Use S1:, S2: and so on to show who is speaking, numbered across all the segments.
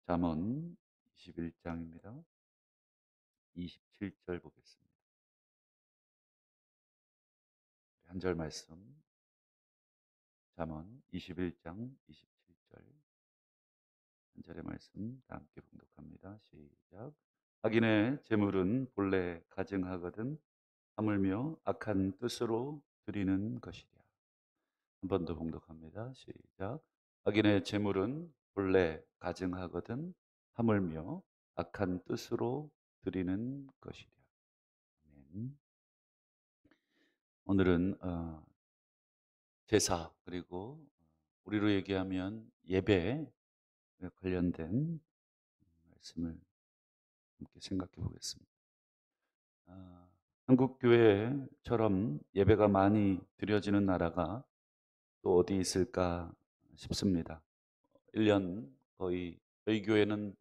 S1: 잠언 21장입니다. 27절 보겠습니다. 한 절 말씀. 잠언 21장 27절 한 절의 말씀 다 함께 봉독합니다. 시작. 악인의 재물은 본래 가증하거든 하물며 악한 뜻으로 드리는 것이랴. 한 번 더 봉독합니다. 시작. 악인의 재물은 본래 가증하거든 하물며 악한 뜻으로 드리는 것이랴. 아멘. 오늘은 제사 그리고 우리로 얘기하면 예배에 관련된 말씀을 함께 생각해 보겠습니다. 한국 교회처럼 예배가 많이 드려지는 나라가 또 어디 있을까 싶습니다. 1년 거의 저희 교회는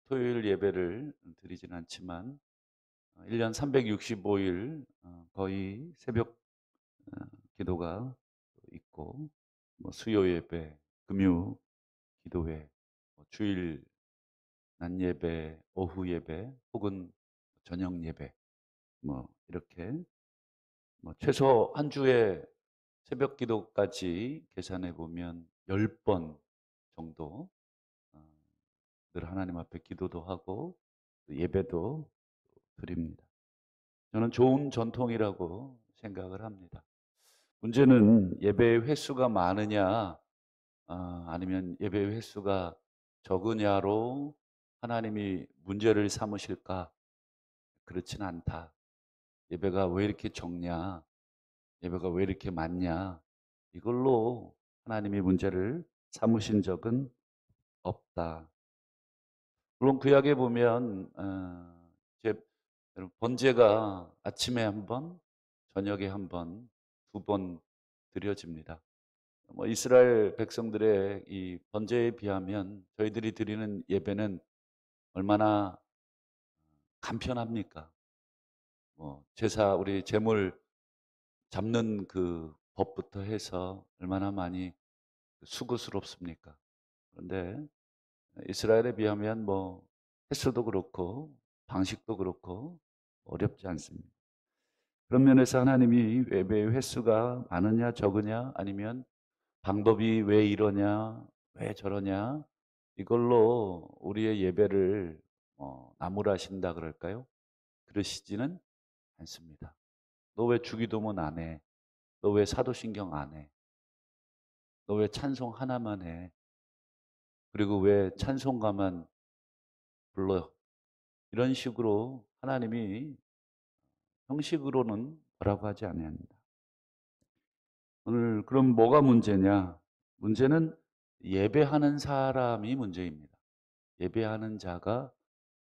S1: 토요일 예배를 드리지는 않지만 1년 365일 거의 새벽 기도가 있고 뭐 수요 예배, 금요 기도회, 주일 낮 예배, 오후 예배 혹은 저녁 예배 뭐 이렇게 뭐 최소 한 주에 새벽 기도까지 계산해 보면 10번 정도 어, 늘 하나님 앞에 기도도 하고 예배도 드립니다. 저는 좋은 전통이라고 생각을 합니다. 문제는 예배의 횟수가 많으냐 아니면 예배의 횟수가 적으냐로 하나님이 문제를 삼으실까? 그렇진 않다. 예배가 왜 이렇게 적냐? 예배가 왜 이렇게 많냐? 이걸로 하나님이 문제를 삼으신 적은 없다. 물론 구약에 보면 이제 번제가 아침에 한 번, 저녁에 한 번, 두 번 드려집니다. 뭐 이스라엘 백성들의 이 번제에 비하면 저희들이 드리는 예배는 얼마나 간편합니까? 뭐 제사 우리 제물 잡는 그 법부터 해서 얼마나 많이 수고스럽습니까? 그런데 이스라엘에 비하면 뭐 횟수도 그렇고 방식도 그렇고 어렵지 않습니다. 그런 면에서 하나님이 예배의 횟수가 많으냐 적으냐 아니면 방법이 왜 이러냐 왜 저러냐 이걸로 우리의 예배를 나무라신다 그럴까요? 그러시지는 않습니다. 너 왜 주기도문 안 해? 너 왜 사도신경 안 해? 너 왜 찬송 하나만 해? 그리고 왜 찬송가만 불러? 이런 식으로 하나님이 형식으로는 뭐라고 하지 아니합니다. 오늘 그럼 뭐가 문제냐? 문제는 예배하는 사람이 문제입니다. 예배하는 자가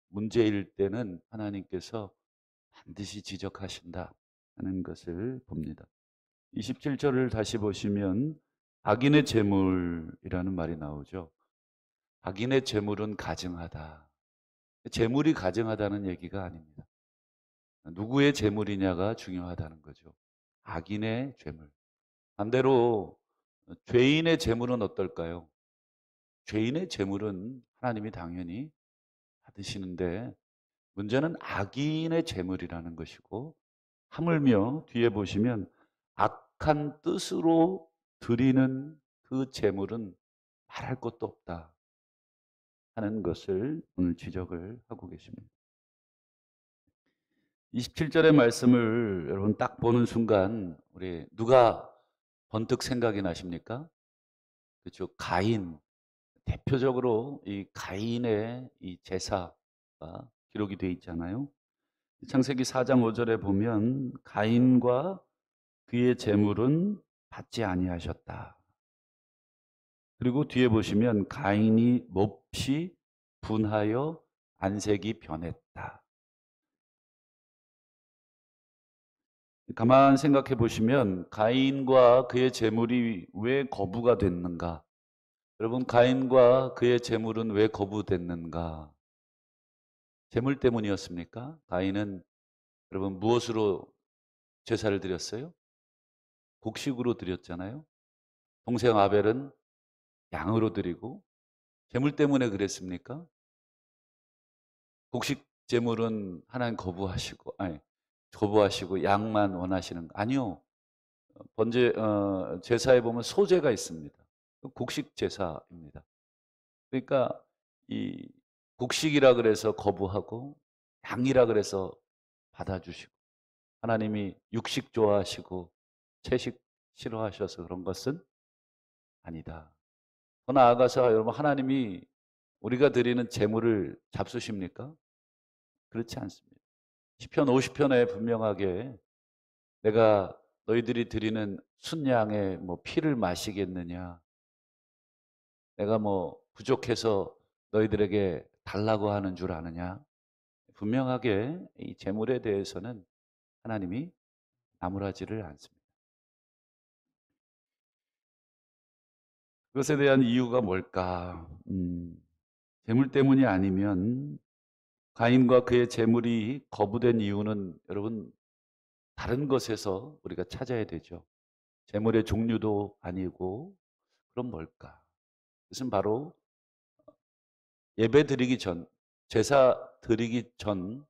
S1: 문제일 때는 하나님께서 반드시 지적하신다 하는 것을 봅니다. 27절을 다시 보시면 악인의 재물이라는 말이 나오죠. 악인의 재물은 가증하다. 재물이 가증하다는 얘기가 아닙니다. 누구의 재물이냐가 중요하다는 거죠. 악인의 재물. 반대로 죄인의 재물은 어떨까요? 죄인의 재물은 하나님이 당연히 받으시는데 문제는 악인의 재물이라는 것이고 하물며 뒤에 보시면 악한 뜻으로 드리는 그 재물은 말할 것도 없다 하는 것을 오늘 지적을 하고 계십니다. 27절의 말씀을 여러분 딱 보는 순간 우리 누가 번뜩 생각이 나십니까? 그렇죠. 가인. 대표적으로 이 가인의 이 제사가 기록이 되어 있잖아요. 창세기 4장 5절에 보면 가인과 그의 재물은 받지 아니하셨다. 그리고 뒤에 보시면 가인이 몹시 분하여 안색이 변했다. 가만 생각해 보시면 가인과 그의 재물이 왜 거부가 됐는가? 여러분 가인과 그의 재물은 왜 거부됐는가? 재물 때문이었습니까? 가인은 여러분 무엇으로 제사를 드렸어요? 곡식으로 드렸잖아요. 동생 아벨은 양으로 드리고 재물 때문에 그랬습니까? 곡식 재물은 하나님 거부하시고 양만 원하시는 거 아니요. 제사에 보면 소제가 있습니다. 곡식 제사입니다. 그러니까 이 곡식이라 그래서 거부하고 양이라 그래서 받아주시고 하나님이 육식 좋아하시고 채식 싫어하셔서 그런 것은 아니다. 더 나아가서 여러분 하나님이 우리가 드리는 제물을 잡수십니까? 그렇지 않습니다. 시편 50편에 분명하게 내가 너희들이 드리는 순양의 뭐 피를 마시겠느냐? 내가 뭐 부족해서 너희들에게 달라고 하는 줄 아느냐? 분명하게 이 재물에 대해서는 하나님이 나무라지를 않습니다. 그것에 대한 이유가 뭘까? 재물 때문이 아니면 가인과 그의 재물이 거부된 이유는 여러분 다른 것에서 우리가 찾아야 되죠. 재물의 종류도 아니고 그럼 뭘까? 그것은 바로 예배 드리기 전, 제사 드리기 전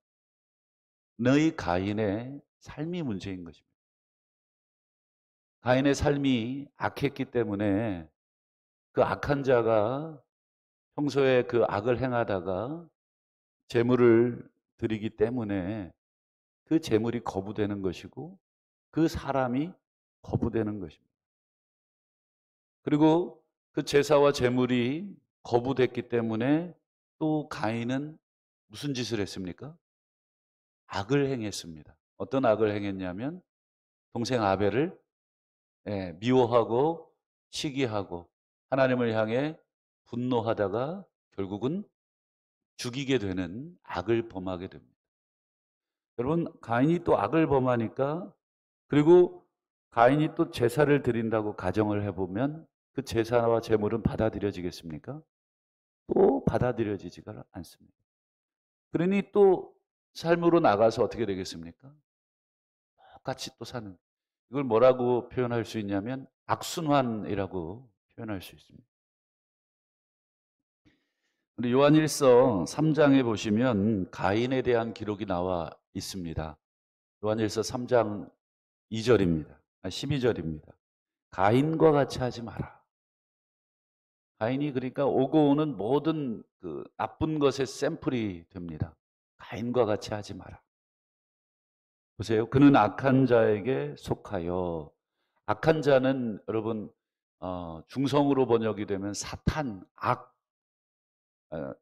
S1: 너희 가인의 삶이 문제인 것입니다. 가인의 삶이 악했기 때문에 그 악한 자가 평소에 그 악을 행하다가 재물을 드리기 때문에 그 재물이 거부되는 것이고 그 사람이 거부되는 것입니다. 그리고 그 제사와 재물이 거부됐기 때문에 또 가인은 무슨 짓을 했습니까? 악을 행했습니다. 어떤 악을 행했냐면 동생 아벨을 미워하고 시기하고 하나님을 향해 분노하다가 결국은 죽이게 되는 악을 범하게 됩니다. 여러분 가인이 또 악을 범하니까 그리고 가인이 또 제사를 드린다고 가정을 해보면 그 제사와 제물은 받아들여지겠습니까? 또 받아들여지지가 않습니다. 그러니 또 삶으로 나가서 어떻게 되겠습니까? 똑같이 또 사는. 이걸 뭐라고 표현할 수 있냐면 악순환이라고 표현할 수 있습니다. 우리 요한일서 3장에 보시면 가인에 대한 기록이 나와 있습니다. 요한일서 3장 2절입니다. 12절입니다. 가인과 같이 하지 마라. 가인이 그러니까 오고 오는 모든 그 나쁜 것의 샘플이 됩니다. 가인과 같이 하지 마라. 보세요. 그는 악한 자에게 속하여 악한 자는 여러분 중성으로 번역이 되면 사탄, 악 어,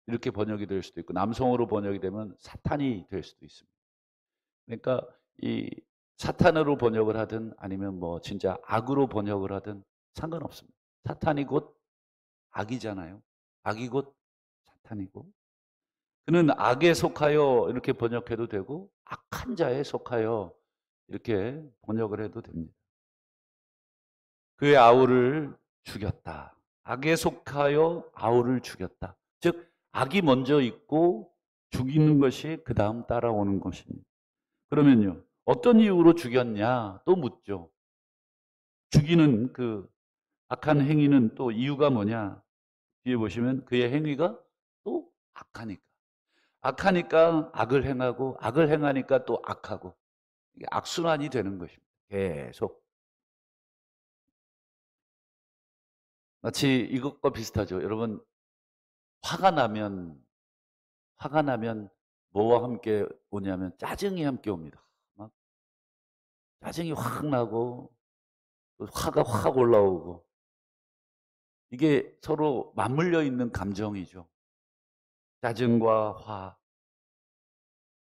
S1: 이렇게 번역이 될 수도 있고 남성으로 번역이 되면 사탄이 될 수도 있습니다. 그러니까 이 사탄으로 번역을 하든 아니면 뭐 진짜 악으로 번역을 하든 상관없습니다. 사탄이 곧 악이잖아요. 악이 곧 사탄이고 그는 악에 속하여 이렇게 번역해도 되고 악한 자에 속하여 이렇게 번역을 해도 됩니다. 그의 아우를 죽였다. 악에 속하여 아우를 죽였다. 즉 악이 먼저 있고 죽이는 것이 그 다음 따라오는 것입니다. 그러면요 어떤 이유로 죽였냐 또 묻죠. 죽이는 그 악한 행위는 또 이유가 뭐냐. 뒤에 보시면 그의 행위가 또 악하니까. 악하니까 악을 행하고 악을 행하니까 또 악하고 이게 악순환이 되는 것입니다. 계속. 마치 이것과 비슷하죠. 여러분 화가 나면 뭐와 함께 오냐면 짜증이 함께 옵니다. 막 짜증이 확 나고 화가 확 올라오고 이게 서로 맞물려 있는 감정이죠. 짜증과 화.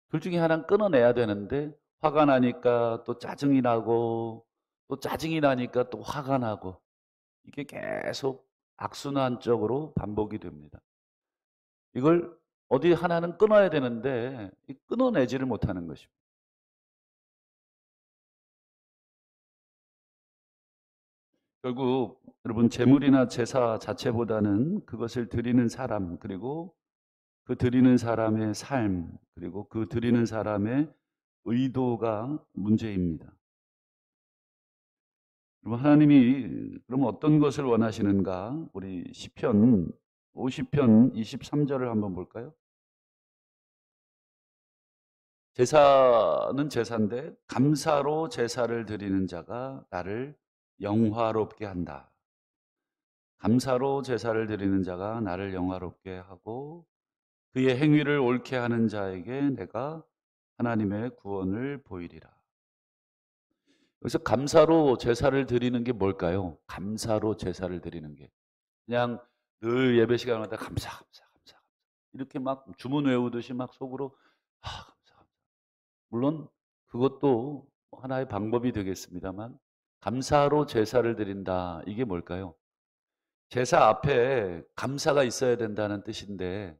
S1: 둘 중에 하나는 끊어내야 되는데 화가 나니까 또 짜증이 나고 또 짜증이 나니까 또 화가 나고 이게 계속 악순환적으로 반복이 됩니다. 이걸 어디 하나는 끊어야 되는데 끊어내지를 못하는 것입니다. 결국 여러분 재물이나 제사 자체보다는 그것을 드리는 사람 그리고 그 드리는 사람의 삶 그리고 그 드리는 사람의 의도가 문제입니다. 그럼 하나님이 그럼 어떤 것을 원하시는가? 우리 시편 50편 23절을 한번 볼까요? 제사는 제사인데 감사로 제사를 드리는 자가 나를 영화롭게 한다. 감사로 제사를 드리는 자가 나를 영화롭게 하고 그의 행위를 옳게 하는 자에게 내가 하나님의 구원을 보이리라. 여기서 감사로 제사를 드리는 게 뭘까요? 감사로 제사를 드리는 게. 그냥 늘 예배 시간마다 감사, 감사, 감사, 감사. 이렇게 막 주문 외우듯이 막 속으로 감사, 감사. 물론 그것도 하나의 방법이 되겠습니다만 감사로 제사를 드린다. 이게 뭘까요? 제사 앞에 감사가 있어야 된다는 뜻인데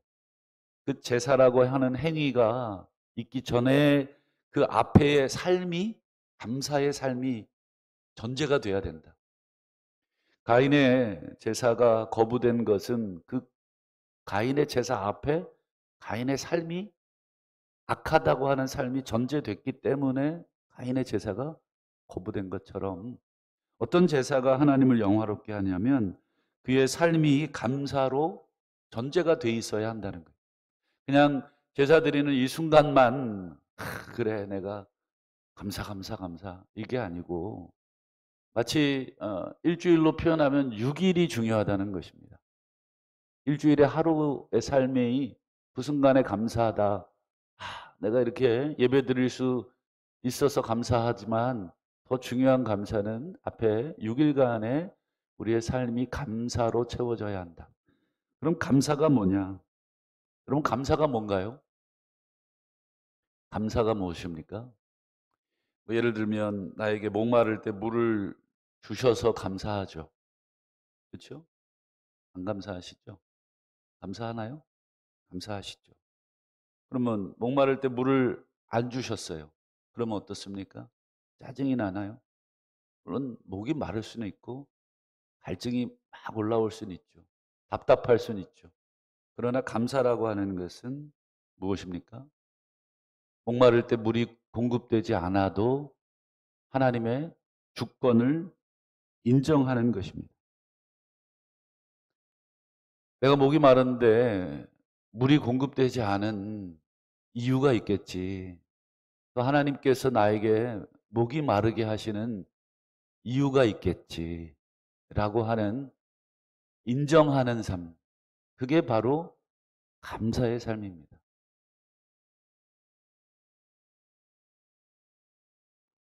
S1: 그 제사라고 하는 행위가 있기 전에 그 앞에의 삶이 감사의 삶이 전제가 돼야 된다. 가인의 제사가 거부된 것은 그 가인의 제사 앞에 가인의 삶이 악하다고 하는 삶이 전제됐기 때문에 가인의 제사가 거부된 것처럼 어떤 제사가 하나님을 영화롭게 하냐면 그의 삶이 감사로 전제가 돼 있어야 한다는 거예요. 그냥 제사 드리는 이 순간만 그래 내가 감사 감사 감사 이게 아니고 마치 일주일로 표현하면 6일이 중요하다는 것입니다. 일주일의 하루의 삶이 그 순간에 감사하다. 내가 이렇게 예배 드릴 수 있어서 감사하지만 더 중요한 감사는 앞에 6일간의 우리의 삶이 감사로 채워져야 한다. 그럼 감사가 뭐냐? 그럼 감사가 뭔가요? 감사가 무엇입니까? 뭐 예를 들면 나에게 목마를 때 물을 주셔서 감사하죠. 그렇죠? 안 감사하시죠? 감사하나요? 감사하시죠. 그러면 목마를 때 물을 안 주셨어요. 그러면 어떻습니까? 짜증이 나나요? 물론 목이 마를 수는 있고 갈증이 막 올라올 수는 있죠. 답답할 수는 있죠. 그러나 감사라고 하는 것은 무엇입니까? 목마를 때 물이 공급되지 않아도 하나님의 주권을 인정하는 것입니다. 내가 목이 마른데 물이 공급되지 않은 이유가 있겠지. 또 하나님께서 나에게 목이 마르게 하시는 이유가 있겠지. 라고 하는 인정하는 삶. 그게 바로 감사의 삶입니다.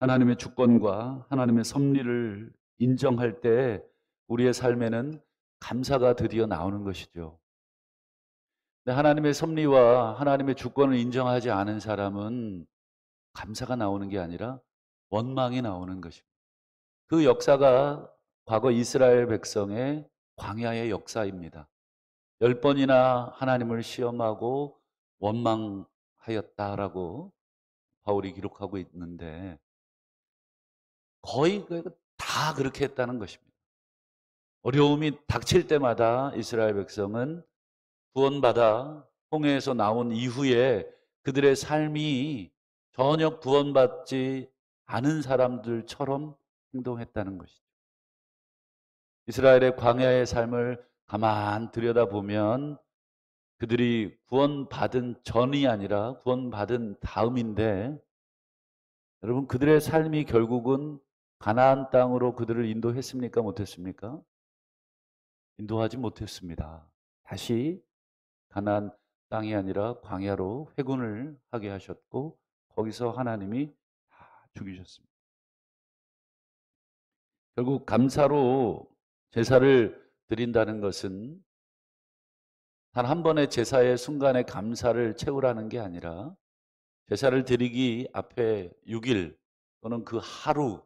S1: 하나님의 주권과 하나님의 섭리를 인정할 때 우리의 삶에는 감사가 드디어 나오는 것이죠. 근데 하나님의 섭리와 하나님의 주권을 인정하지 않은 사람은 감사가 나오는 게 아니라 원망이 나오는 것입니다. 그 역사가 과거 이스라엘 백성의 광야의 역사입니다. 10번이나 하나님을 시험하고 원망하였다라고 바울이 기록하고 있는데 거의 다 그렇게 했다는 것입니다. 어려움이 닥칠 때마다 이스라엘 백성은 구원받아 홍해에서 나온 이후에 그들의 삶이 전혀 구원받지 않은 사람들처럼 행동했다는 것이죠. 이스라엘의 광야의 삶을 가만 들여다보면 그들이 구원받은 전이 아니라 구원받은 다음인데 여러분 그들의 삶이 결국은 가나안 땅으로 그들을 인도했습니까? 못했습니까? 인도하지 못했습니다. 다시 가나안 땅이 아니라 광야로 회군을 하게 하셨고 거기서 하나님이 다 죽이셨습니다. 결국 감사로 제사를 드린다는 것은 단 한 번의 제사의 순간의 감사를 채우라는 게 아니라 제사를 드리기 앞에 6일 또는 그 하루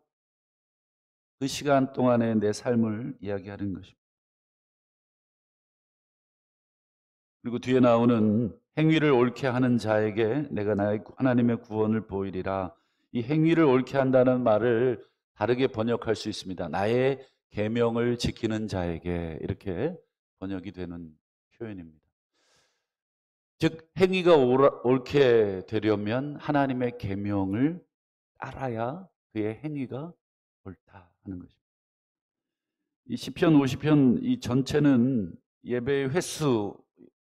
S1: 그 시간 동안의 내 삶을 이야기하는 것입니다. 그리고 뒤에 나오는 행위를 옳게 하는 자에게 내가 나의 하나님의 구원을 보이리라. 이 행위를 옳게 한다는 말을 다르게 번역할 수 있습니다. 나의 계명을 지키는 자에게 이렇게 번역이 되는 표현입니다. 즉 행위가 옳게 되려면 하나님의 계명을 따라야 그의 행위가 옳다 하는 것입니다. 이 시편 50편 이 전체는 예배의 횟수,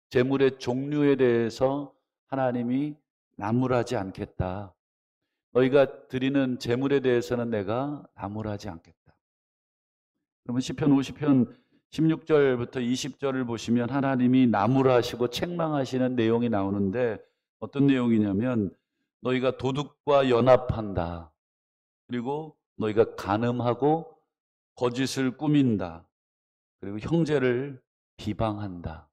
S1: 제물의 종류에 대해서 하나님이 나무라지 않겠다. 너희가 드리는 제물에 대해서는 내가 나무라지 않겠다. 그러면 시편 50편 16절부터 20절을 보시면 하나님이 나무라시고 책망하시는 내용이 나오는데 어떤 내용이냐면 너희가 도둑과 연합한다. 그리고 너희가 간음하고 거짓을 꾸민다. 그리고 형제를 비방한다.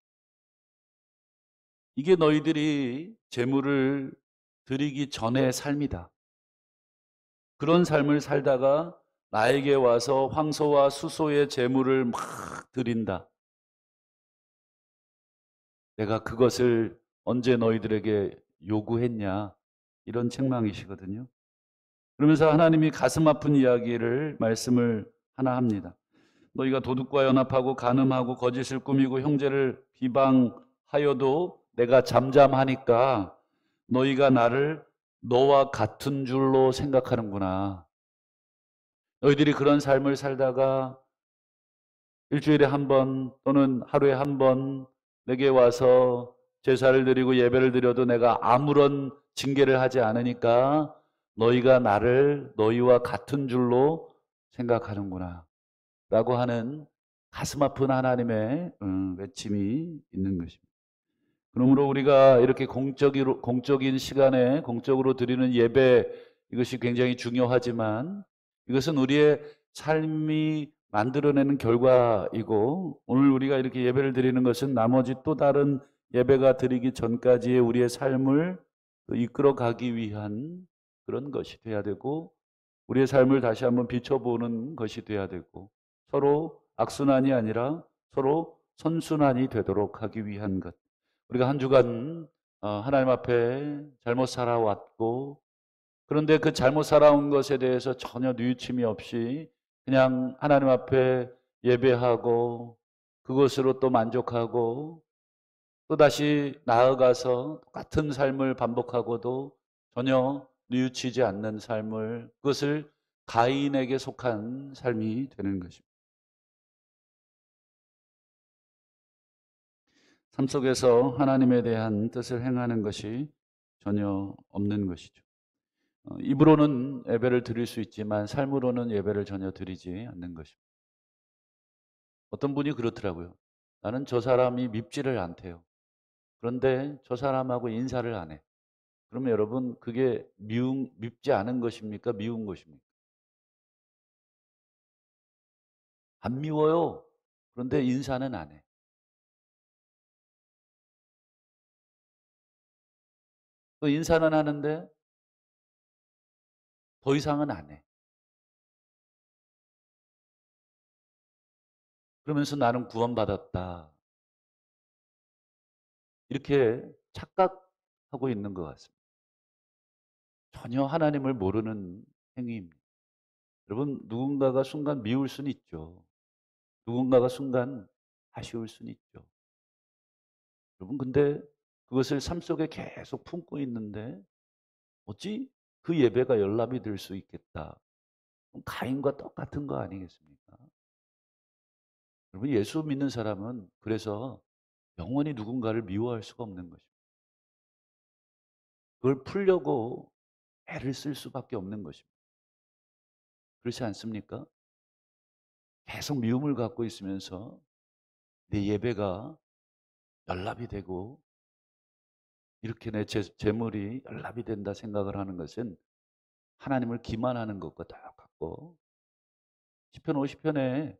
S1: 이게 너희들이 제물을 드리기 전의 삶이다. 그런 삶을 살다가 나에게 와서 황소와 수소의 제물을 막 드린다. 내가 그것을 언제 너희들에게 요구했냐. 이런 책망이시거든요. 그러면서 하나님이 가슴 아픈 이야기를 말씀을 하나 합니다. 너희가 도둑과 연합하고 간음하고 거짓을 꾸미고 형제를 비방하여도 내가 잠잠하니까 너희가 나를 너와 같은 줄로 생각하는구나. 너희들이 그런 삶을 살다가 일주일에 한 번 또는 하루에 한 번 내게 와서 제사를 드리고 예배를 드려도 내가 아무런 징계를 하지 않으니까 너희가 나를 너희와 같은 줄로 생각하는구나. 라고 하는 가슴 아픈 하나님의 외침이 있는 것입니다. 그러므로 우리가 이렇게 공적인 시간에 공적으로 드리는 예배, 이것이 굉장히 중요하지만 이것은 우리의 삶이 만들어내는 결과이고, 오늘 우리가 이렇게 예배를 드리는 것은 나머지 또 다른 예배가 드리기 전까지의 우리의 삶을 이끌어 가기 위한 그런 것이 돼야 되고, 우리의 삶을 다시 한번 비춰보는 것이 돼야 되고, 서로 악순환이 아니라 서로 선순환이 되도록 하기 위한 것. 우리가 한 주간 하나님 앞에 잘못 살아왔고, 그런데 그 잘못 살아온 것에 대해서 전혀 뉘우침이 없이 그냥 하나님 앞에 예배하고 그것으로 또 만족하고 또 다시 나아가서 똑같은 삶을 반복하고도 전혀 뉘우치지 않는 삶을, 그것을 가인에게 속한 삶이 되는 것입니다. 삶 속에서 하나님에 대한 뜻을 행하는 것이 전혀 없는 것이죠. 입으로는 예배를 드릴 수 있지만 삶으로는 예배를 전혀 드리지 않는 것입니다. 어떤 분이 그렇더라고요. 나는 저 사람이 밉지를 않대요. 그런데 저 사람하고 인사를 안 해. 그러면 여러분, 그게 밉지 않은 것입니까? 미운 것입니까? 안 미워요. 그런데 인사는 안 해. 또 인사는 하는데 더 이상은 안 해. 그러면서 나는 구원받았다. 이렇게 착각하고 있는 것 같습니다. 전혀 하나님을 모르는 행위입니다. 여러분, 누군가가 순간 미울 수는 있죠. 누군가가 순간 아쉬울 수는 있죠. 여러분, 근데 그것을 삶 속에 계속 품고 있는데 어찌 그 예배가 연락이 될 수 있겠다. 가인과 똑같은 거 아니겠습니까? 여러분, 예수 믿는 사람은 그래서 영원히 누군가를 미워할 수가 없는 것입니다. 그걸 풀려고 애를 쓸 수밖에 없는 것입니다. 그렇지 않습니까? 계속 미움을 갖고 있으면서 내 예배가 연락이 되고 이렇게 내 재물이 연락이 된다 생각을 하는 것은 하나님을 기만하는 것과 똑같고, 시편 50편에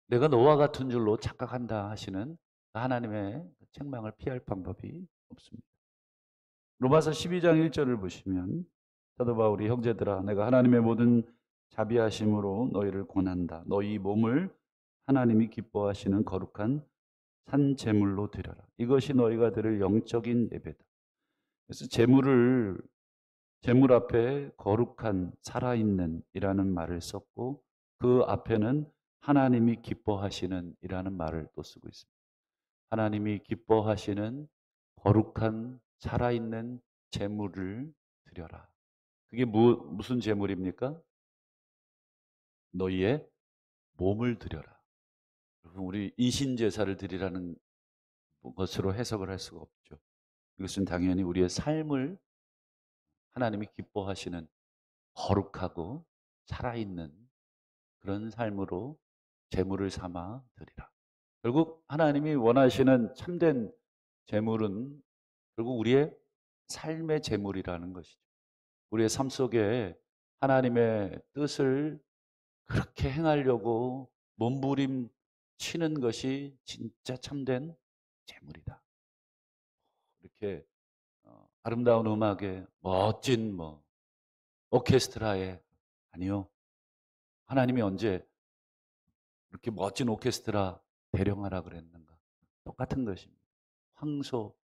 S1: 내가 너와 같은 줄로 착각한다 하시는 하나님의 책망을 피할 방법이 없습니다. 로마서 12장 1절을 보시면 사도 바울이 형제들아 내가 하나님의 모든 자비하심으로 너희를 권한다. 너희 몸을 하나님이 기뻐하시는 거룩한 산 제물로 드려라. 이것이 너희가 드릴 영적인 예배다. 그래서 제물 앞에 거룩한 살아있는 이라는 말을 썼고 그 앞에는 하나님이 기뻐하시는 이라는 말을 또 쓰고 있습니다. 하나님이 기뻐하시는 거룩한 살아있는 제물을 드려라. 그게 무슨 제물입니까? 너희의 몸을 드려라. 여러분, 우리 이신 제사를 드리라는 것으로 해석을 할 수가 없죠. 이것은 당연히 우리의 삶을 하나님이 기뻐하시는 거룩하고 살아있는 그런 삶으로 제물을 삼아 드리라. 결국 하나님이 원하시는 참된 제물은 결국 우리의 삶의 제물이라는 것이죠. 우리의 삶 속에 하나님의 뜻을 그렇게 행하려고 몸부림 치는 것이 진짜 참된 제물이다. 이렇게 아름다운 음악에 멋진 오케스트라에 아니요. 하나님이 언제 그렇게 멋진 오케스트라 대령하라 그랬는가? 똑같은 것입니다. 황소,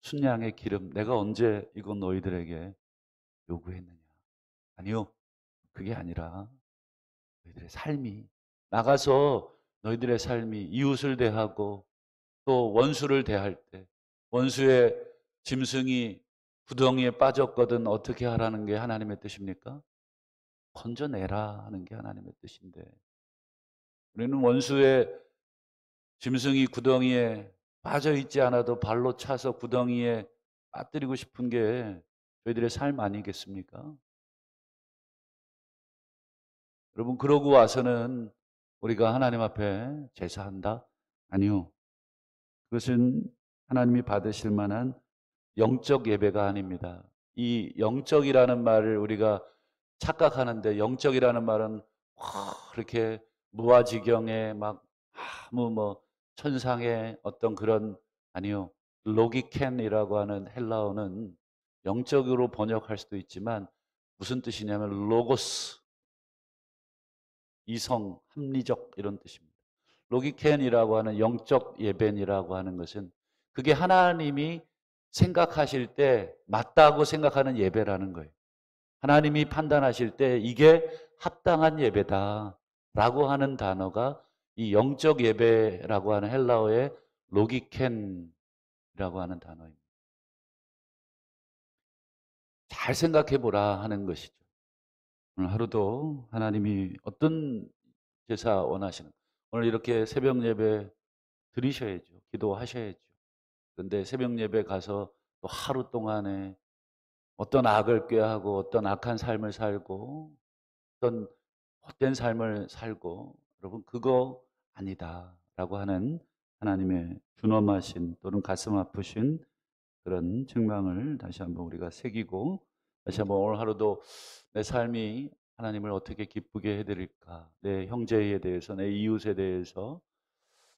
S1: 순양의 기름, 내가 언제 이건 너희들에게 요구했느냐? 아니요. 그게 아니라 너희들의 삶이 나가서 너희들의 삶이 이웃을 대하고 또 원수를 대할 때 원수의 짐승이 구덩이에 빠졌거든 어떻게 하라는 게 하나님의 뜻입니까? 건져내라 하는 게 하나님의 뜻인데 우리는 원수의 짐승이 구덩이에 빠져 있지 않아도 발로 차서 구덩이에 빠뜨리고 싶은 게 저희들의 삶 아니겠습니까? 여러분, 그러고 와서는 우리가 하나님 앞에 제사한다? 아니요. 그것은 하나님이 받으실 만한 영적 예배가 아닙니다. 이 영적이라는 말을 우리가 착각하는데 영적이라는 말은 그렇게 무아지경에 막 아무 천상의 어떤 그런 아니요. 로기켄이라고 하는 헬라어는 영적으로 번역할 수도 있지만 무슨 뜻이냐면 로고스, 이성, 합리적 이런 뜻입니다. 로기켄이라고 하는 영적 예배니라고 하는 것은 그게 하나님이 생각하실 때 맞다고 생각하는 예배라는 거예요. 하나님이 판단하실 때 이게 합당한 예배다라고 하는 단어가 이 영적 예배라고 하는 헬라어의 로기켄이라고 하는 단어입니다. 잘 생각해 보라 하는 것이죠. 오늘 하루도 하나님이 어떤 제사 원하시는 오늘 이렇게 새벽 예배 드리셔야죠. 기도하셔야죠. 그런데 새벽 예배 가서 또 하루 동안에 어떤 악을 꾀하고 어떤 악한 삶을 살고 어떤 헛된 삶을 살고 여러분 그거 아니다라고 하는 하나님의 준엄하신 또는 가슴 아프신 그런 책망을 다시 한번 우리가 새기고 다시 한번 오늘 하루도 내 삶이 하나님을 어떻게 기쁘게 해드릴까 내 형제에 대해서 내 이웃에 대해서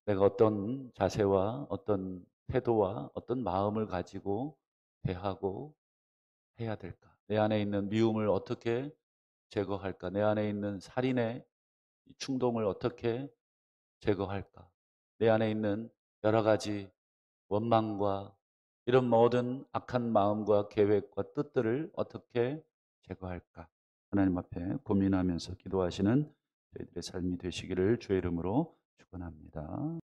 S1: 내가 어떤 자세와 어떤 태도와 어떤 마음을 가지고 대하고 해야 될까 내 안에 있는 미움을 어떻게 제거할까 내 안에 있는 살인의 충동을 어떻게 제거할까 내 안에 있는 여러 가지 원망과 이런 모든 악한 마음과 계획과 뜻들을 어떻게 제거할까? 하나님 앞에 고민하면서 기도하시는 저희들의 삶이 되시기를 주의 이름으로 축원합니다.